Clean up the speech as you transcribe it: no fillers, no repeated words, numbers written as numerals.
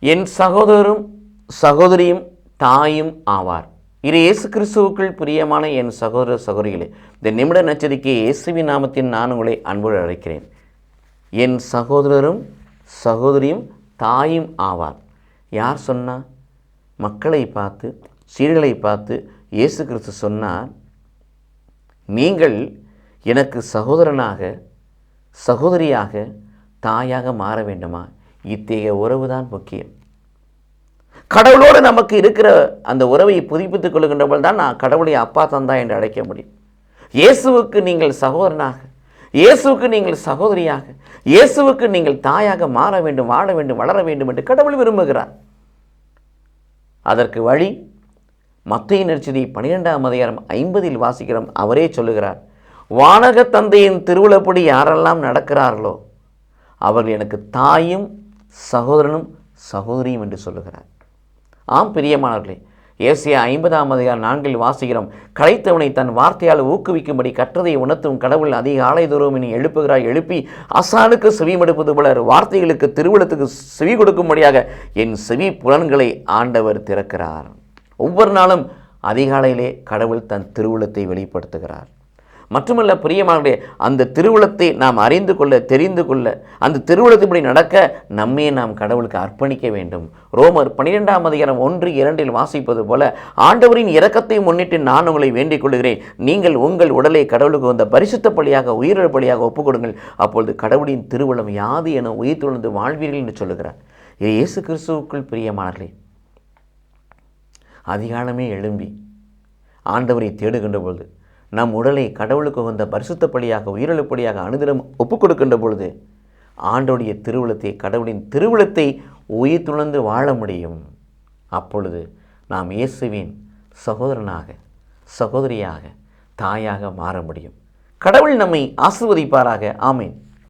என் சகோதரரும் சகோதரியும் தாயும் ஆவார். இது இயேசு கிறிஸ்துவுக்குள் பிரியமான என் சகோதர சகோதரிகளே, இந்த நிமிட நச்சரிக்கை இயேசுவின் நாமத்தின் நான் உங்களை அன்போடு அழைக்கிறேன். என் சகோதரரும் சகோதரியும் தாயும் ஆவார். யார் சொன்னார்? மக்களை பார்த்து, சீர்களை பார்த்து இயேசு கிறிஸ்து சொன்னார், நீங்கள் எனக்கு சகோதரனாக சகோதரியாக தாயாக மாற வேண்டுமா? இத்தகைய உறவு தான் முக்கியம். கடவுளோடு நமக்கு இருக்கிற அந்த உறவை புதுப்பித்துக் கொள்கின்றவள் தான் நான் கடவுளை அப்பா தந்தா என்று அழைக்க முடியும். இயேசுவுக்கு நீங்கள் சகோதரனாக, இயேசுவுக்கு நீங்கள் சகோதரியாக, இயேசுவுக்கு நீங்கள் தாயாக மாற வேண்டும், வாழ வேண்டும், வளர வேண்டும் என்று கடவுள் விரும்புகிறார். அதற்கு வழி மத்தேயு நற்செய்தி 12:50 வாசிக்கிறோம். அவரே சொல்லுகிறார், வானக தந்தையின் திருவுளப்படி யாரெல்லாம் நடக்கிறார்களோ அவர்கள் எனக்கு தாயும் சகோதரனும் சகோதரியும் என்று சொல்லுகிறார். ஆம் பிரியமானவர்களே, ஏசாயா 50:4 வாசிக்கிறோம், களைத்தவனை தன் வார்த்தையால் ஊக்குவிக்கும்படி கற்றதை உணர்த்தும் கடவுள் அதிக ஆலயதோறும் இனி எழுப்புகிறார். எழுப்பி அசானுக்கு செவி மடுப்பது போல வார்த்தைகளுக்கு திருவுளத்துக்கு செவி கொடுக்கும்படியாக என் செவி புலன்களை ஆண்டவர் திறக்கிறார். ஒவ்வொரு நாளும் அதிகாலையிலே கடவுள் தன் திருவுளத்தை வெளிப்படுத்துகிறார். மட்டுமல்ல பிரியமானவர்களே, அந்த திருவுளத்தை நாம் அறிந்து கொள்ள, தெரிந்து கொள்ள, அந்த திருவுளத்தின்படி நடக்க நம்மே நாம் கடவுளுக்கு அர்ப்பணிக்க வேண்டும். ரோமர் 12:1-2 வாசிப்பது போல, ஆண்டவரின் இரக்கத்தை முன்னிட்டு நான் உங்களை வேண்டிக் கொள்கிறேன், நீங்கள் உங்கள் உடலை கடவுளுக்கு வந்த பரிசுத்த பலியாக உயிரிழப்பு பலியாக ஒப்புக்கொடுங்கள், அப்பொழுது கடவுளின் திருவுளம் யாது என உயிர் துறந்து வாழ்வீர்கள் என்று சொல்லுகிறார். இது இயேசு கிறிஸ்துவுக்குள் பிரியமானவர்களே, அதிகாலமே எழும்பி ஆண்டவரை தேடுகின்ற பொழுது, நம் உடலை கடவுளுக்கு வந்த பரிசுத்த பலியாக உயிரிழப்படியாக அனுதினம் ஒப்புக் கொடுக்கின்ற பொழுது ஆண்டவருடைய திருவுளத்தை, கடவுளின் திருவுளத்தை உயிர் துணர்ந்து வாழ முடியும். அப்பொழுது நாம் இயேசுவின் சகோதரனாக சகோதரியாக தாயாக மாற முடியும். கடவுள் நம்மை ஆசீர்வதிப்பாராக. ஆமென்.